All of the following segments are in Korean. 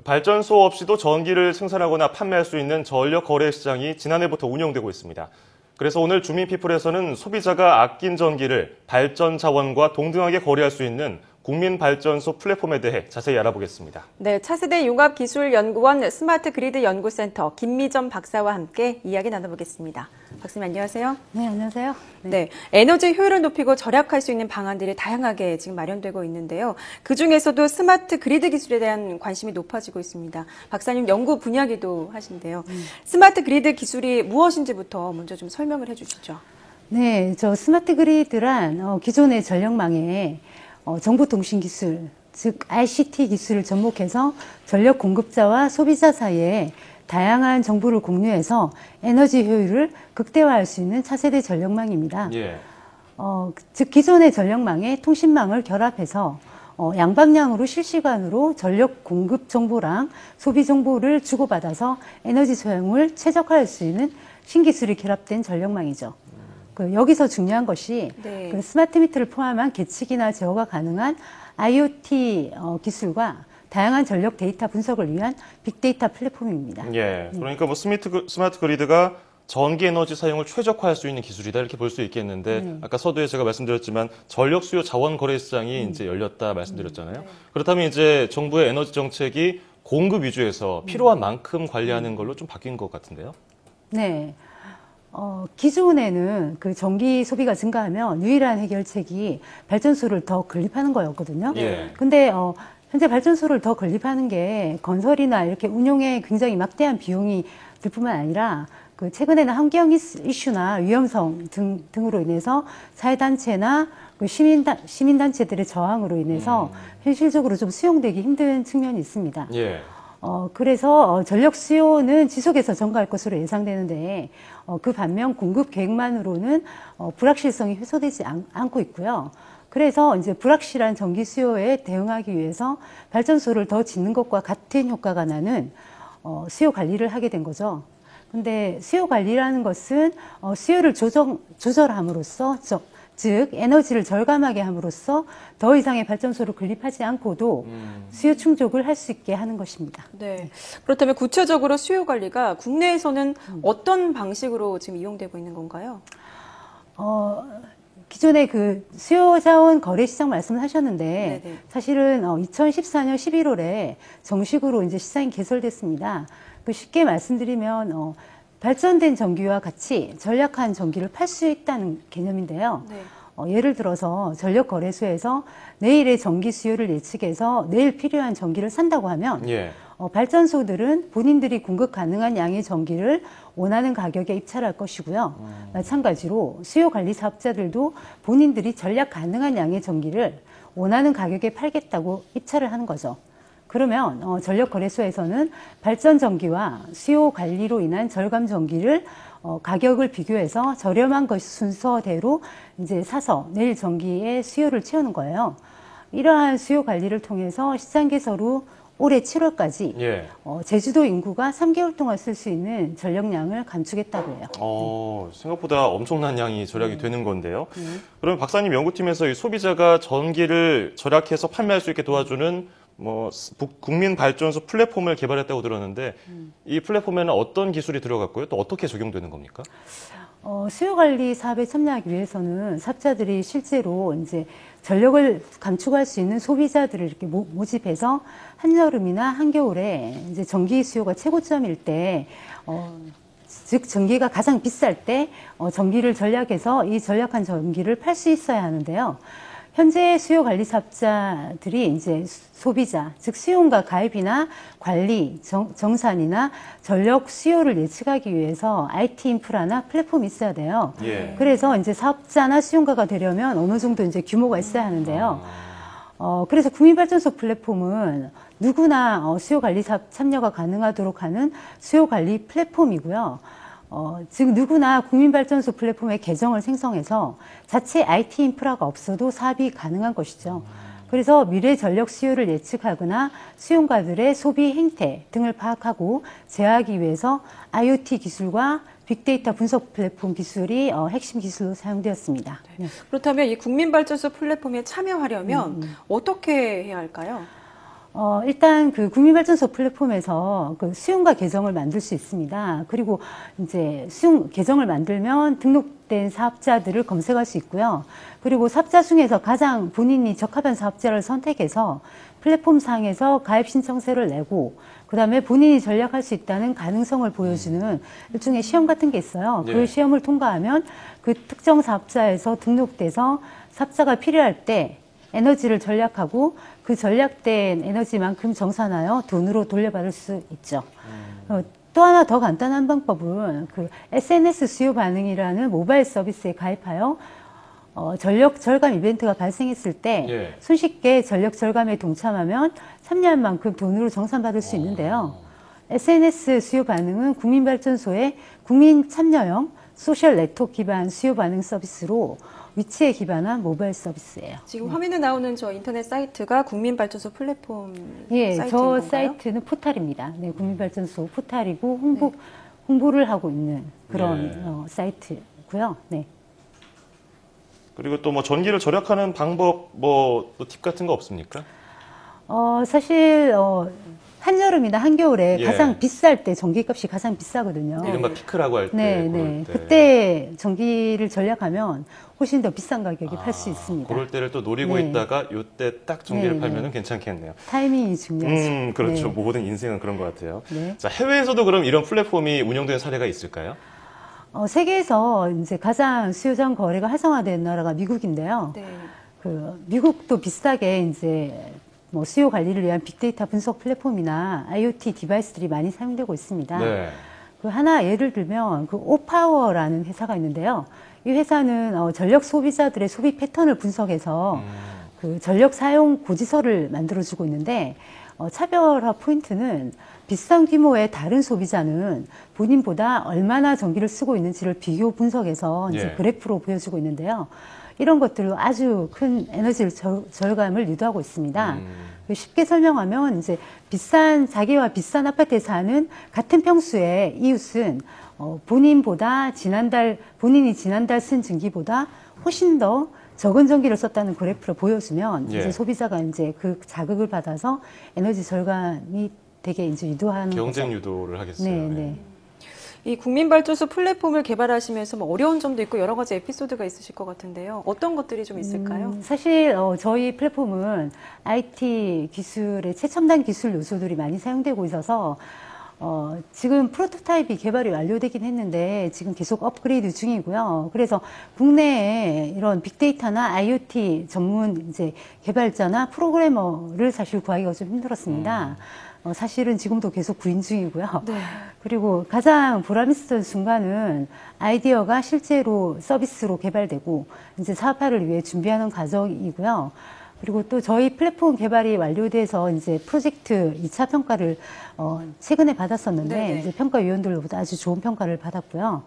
발전소 없이도 전기를 생산하거나 판매할 수 있는 전력 거래 시장이 지난해부터 운영되고 있습니다. 그래서 오늘 주민피플에서는 소비자가 아낀 전기를 발전 자원과 동등하게 거래할 수 있는 국민발전소 플랫폼에 대해 자세히 알아보겠습니다. 네, 차세대 융합기술연구원 스마트그리드연구센터 김미점 박사와 함께 이야기 나눠보겠습니다. 박사님 안녕하세요. 네, 안녕하세요. 네, 에너지 효율을 높이고 절약할 수 있는 방안들이 다양하게 지금 마련되고 있는데요. 그중에서도 스마트 그리드 기술에 대한 관심이 높아지고 있습니다. 박사님 연구 분야기도 하신데요. 스마트 그리드 기술이 무엇인지부터 먼저 좀 설명을 해주시죠. 네, 저 스마트 그리드란 기존의 전력망에 정보통신기술, 즉 ICT 기술을 접목해서 전력 공급자와 소비자 사이에 다양한 정보를 공유해서 에너지 효율을 극대화할 수 있는 차세대 전력망입니다. 예. 즉 기존의 전력망에 통신망을 결합해서 양방향으로 실시간으로 전력 공급 정보랑 소비 정보를 주고받아서 에너지 소용을 최적화할 수 있는 신기술이 결합된 전력망이죠. 여기서 중요한 것이 네. 스마트 미터를 포함한 계측이나 제어가 가능한 IoT 기술과 다양한 전력 데이터 분석을 위한 빅데이터 플랫폼입니다. 예. 그러니까 뭐 스마트 그리드가 전기 에너지 사용을 최적화할 수 있는 기술이다 이렇게 볼 수 있겠는데 아까 서두에 제가 말씀드렸지만 전력 수요 자원 거래 시장이 이제 열렸다 말씀드렸잖아요. 그렇다면 이제 정부의 에너지 정책이 공급 위주에서 필요한 만큼 관리하는 걸로 좀 바뀐 것 같은데요. 네. 기존에는 그 전기 소비가 증가하면 유일한 해결책이 발전소를 더 건립하는 거였거든요. 예. 근데 현재 발전소를 더 건립하는 게 건설이나 이렇게 운용에 굉장히 막대한 비용이 들 뿐만 아니라 그 최근에는 환경 이슈나 위험성 등으로 인해서 사회단체나 그 시민단체들의 저항으로 인해서 현실적으로 좀 수용되기 힘든 측면이 있습니다. 예. 그래서 전력 수요는 지속해서 증가할 것으로 예상되는데 그 반면 공급 계획만으로는 불확실성이 해소되지 않고 있고요. 그래서 이제 불확실한 전기 수요에 대응하기 위해서 발전소를 더 짓는 것과 같은 효과가 나는 수요 관리를 하게 된 거죠. 근데 수요 관리라는 것은 수요를 조절함으로써 즉 에너지를 절감하게 함으로써 더 이상의 발전소를 건립하지 않고도 수요 충족을 할 수 있게 하는 것입니다. 네. 그렇다면 구체적으로 수요 관리가 국내에서는 어떤 방식으로 지금 이용되고 있는 건가요? 기존에 그 수요 자원 거래 시장 말씀을 하셨는데 네네. 사실은 2014년 11월에 정식으로 이제 시장이 개설됐습니다. 쉽게 말씀드리면 발전된 전기와 같이 전략한 전기를 팔 수 있다는 개념인데요. 네. 예를 들어서 전력거래소에서 내일의 전기 수요를 예측해서 내일 필요한 전기를 산다고 하면 예. 발전소들은 본인들이 공급 가능한 양의 전기를 원하는 가격에 입찰할 것이고요. 마찬가지로 수요관리 사업자들도 본인들이 전략 가능한 양의 전기를 원하는 가격에 팔겠다고 입찰을 하는 거죠. 그러면 전력거래소에서는 발전 전기와 수요 관리로 인한 절감 전기를 가격을 비교해서 저렴한 것 순서대로 이제 사서 내일 전기의 수요를 채우는 거예요. 이러한 수요 관리를 통해서 시장 개설 후 올해 7월까지 예. 제주도 인구가 3개월 동안 쓸 수 있는 전력량을 감축했다고 해요. 생각보다 엄청난 양이 절약이 되는 건데요. 그러면 박사님 연구팀에서 이 소비자가 전기를 절약해서 판매할 수 있게 도와주는 국민발전소 플랫폼을 개발했다고 들었는데 이 플랫폼에는 어떤 기술이 들어갔고요? 또 어떻게 적용되는 겁니까? 수요관리 사업에 참여하기 위해서는 사업자들이 실제로 이제 전력을 감축할 수 있는 소비자들을 이렇게 모집해서 한여름이나 한겨울에 이제 전기 수요가 최고점일 때, 즉 전기가 가장 비쌀 때 전기를 전략해서 이 전략한 전기를 팔 수 있어야 하는데요. 현재 수요 관리 사업자들이 이제 소비자, 즉 수요원과 가입이나 관리, 정산이나 전력 수요를 예측하기 위해서 IT 인프라나 플랫폼이 있어야 돼요. 예. 그래서 이제 사업자나 수용가가 되려면 어느 정도 이제 규모가 있어야 하는데요. 그래서 국민발전소 플랫폼은 누구나 수요 관리 사업 참여가 가능하도록 하는 수요 관리 플랫폼이고요. 즉 누구나 국민발전소 플랫폼의 계정을 생성해서 자체 IT 인프라가 없어도 사업이 가능한 것이죠. 그래서 미래 전력 수요를 예측하거나 수용가들의 소비 행태 등을 파악하고 제어하기 위해서 IoT 기술과 빅데이터 분석 플랫폼 기술이 핵심 기술로 사용되었습니다. 그렇다면 이 국민발전소 플랫폼에 참여하려면 어떻게 해야 할까요? 일단 그 국민발전소 플랫폼에서 그 수용과 계정을 만들 수 있습니다. 그리고 이제 계정을 만들면 등록된 사업자들을 검색할 수 있고요. 그리고 사업자 중에서 가장 본인이 적합한 사업자를 선택해서 플랫폼 상에서 가입 신청서를 내고, 그 다음에 본인이 전략할 수 있다는 가능성을 보여주는 일종의 시험 같은 게 있어요. 네. 그 시험을 통과하면 그 특정 사업자에서 등록돼서 사업자가 필요할 때 에너지를 전략하고 그 전략된 에너지만큼 정산하여 돈으로 돌려받을 수 있죠. 또 하나 더 간단한 방법은 그 SNS 수요 반응이라는 모바일 서비스에 가입하여 전력 절감 이벤트가 발생했을 때 예. 손쉽게 전력 절감에 동참하면 참여한 만큼 돈으로 정산받을 수 있는데요. SNS 수요 반응은 국민발전소의 국민 참여형 소셜 네트워크 기반 수요 반응 서비스로 위치에 기반한 모바일 서비스예요. 지금 화면에 나오는 저 인터넷 사이트가 국민발전소 플랫폼 예, 사이트인 저 건가요? 사이트는 포탈입니다. 네, 국민발전소 포탈이고 홍보를 하고 있는 그런 네. 사이트고요. 네. 그리고 또 뭐 전기를 절약하는 방법 뭐 또 팁 같은 거 없습니까? 사실 한여름이나 한겨울에 예. 가장 비쌀 때 전기값이 가장 비싸거든요. 이른바 피크라고 할 때. 네, 그럴 네. 때. 그때 전기를 전략하면 훨씬 더 비싼 가격에 팔 수 있습니다. 그럴 때를 또 노리고 네. 있다가 요때 딱 전기를 네, 팔면은 괜찮겠네요. 타이밍이 중요하죠. 그렇죠. 네. 모든 인생은 그런 것 같아요. 네. 자, 해외에서도 그럼 이런 플랫폼이 운영되는 사례가 있을까요? 세계에서 이제 가장 수요장 거래가 활성화된 나라가 미국인데요. 네. 그 미국도 비슷하게 이제 뭐 수요 관리를 위한 빅데이터 분석 플랫폼이나 IoT 디바이스들이 많이 사용되고 있습니다. 네. 그 하나 예를 들면 그 오파워라는 회사가 있는데요. 이 회사는 전력 소비자들의 소비 패턴을 분석해서 그 전력 사용 고지서를 만들어주고 있는데 차별화 포인트는 비슷한 규모의 다른 소비자는 본인보다 얼마나 전기를 쓰고 있는지를 비교 분석해서 이제 예. 그래프로 보여주고 있는데요. 이런 것들로 아주 큰 에너지 절감을 유도하고 있습니다. 쉽게 설명하면 이제 자기와 비싼 아파트에 사는 같은 평수의 이웃은 본인이 지난달 쓴 전기보다 훨씬 더 적은 전기를 썼다는 그래프를 보여주면 예. 이제 소비자가 이제 그 자극을 받아서 에너지 절감이 되게 이제 유도하는 경쟁 거죠. 유도를 하겠어요. 네, 네. 이 국민발전소 플랫폼을 개발하시면서 뭐 어려운 점도 있고 여러 가지 에피소드가 있으실 것 같은데요. 어떤 것들이 좀 있을까요? 사실 저희 플랫폼은 IT 기술의 최첨단 기술 요소들이 많이 사용되고 있어서 지금 프로토타입이 개발이 완료되긴 했는데 지금 계속 업그레이드 중이고요. 그래서 국내에 이런 빅데이터나 IoT 전문 이제 개발자나 프로그래머를 사실 구하기가 좀 힘들었습니다. 사실은 지금도 계속 구인 중이고요. 네. 그리고 가장 보람있었던 순간은 아이디어가 실제로 서비스로 개발되고 이제 사업화를 위해 준비하는 과정이고요. 그리고 또 저희 플랫폼 개발이 완료돼서 이제 프로젝트 2차 평가를 최근에 받았었는데 네네. 이제 평가위원들로부터 아주 좋은 평가를 받았고요.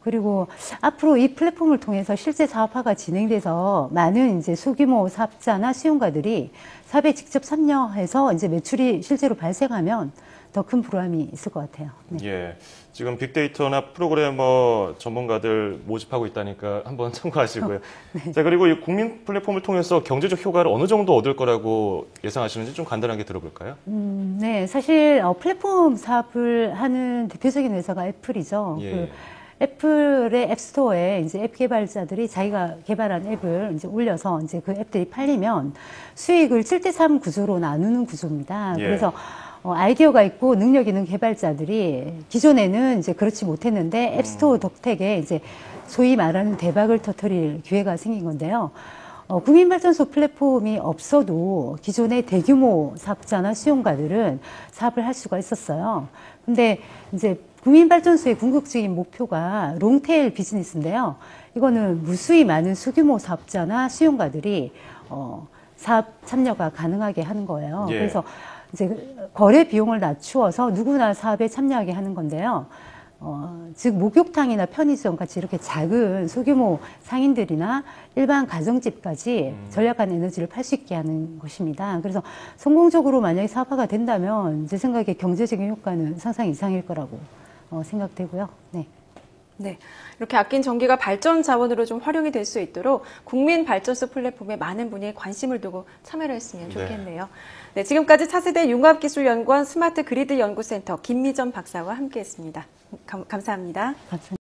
그리고 앞으로 이 플랫폼을 통해서 실제 사업화가 진행돼서 많은 이제 소규모 사업자나 수용가들이 사업에 직접 참여해서 이제 매출이 실제로 발생하면 더 큰 보람이 있을 것 같아요. 네. 예. 지금 빅데이터나 프로그래머 전문가들 모집하고 있다니까 한번 참고하시고요. 네. 자, 그리고 이 국민 플랫폼을 통해서 경제적 효과를 어느 정도 얻을 거라고 예상하시는지 좀 간단하게 들어볼까요? 네, 사실 플랫폼 사업을 하는 대표적인 회사가 애플이죠. 예. 그 애플의 앱스토어에 이제 앱 개발자들이 자기가 개발한 앱을 이제 올려서 이제 그 앱들이 팔리면 수익을 7대3 구조로 나누는 구조입니다. 예. 그래서 아이디어가 있고 능력 있는 개발자들이 기존에는 이제 그렇지 못했는데 앱스토어 덕택에 이제 소위 말하는 대박을 터뜨릴 기회가 생긴 건데요. 국민발전소 플랫폼이 없어도 기존의 대규모 사업자나 수용가들은 사업을 할 수가 있었어요. 근데 이제 국민발전소의 궁극적인 목표가 롱테일 비즈니스인데요. 이거는 무수히 많은 소규모 사업자나 수용가들이 사업 참여가 가능하게 하는 거예요. 예. 그래서 이제 거래 비용을 낮추어서 누구나 사업에 참여하게 하는 건데요. 즉 목욕탕이나 편의점 같이 이렇게 작은 소규모 상인들이나 일반 가정집까지 전략한 에너지를 팔 수 있게 하는 것입니다. 그래서 성공적으로 만약에 사업화가 된다면 제 생각에 경제적인 효과는 상상 이상일 거라고 생각되고요. 네. 네. 이렇게 아낀 전기가 발전 자원으로 좀 활용이 될 수 있도록 국민 발전소 플랫폼에 많은 분이 관심을 두고 참여를 했으면 좋겠네요. 네, 지금까지 차세대 융합기술연구원 스마트 그리드 연구센터 김미전 박사와 함께했습니다. 감사합니다. 감사합니다.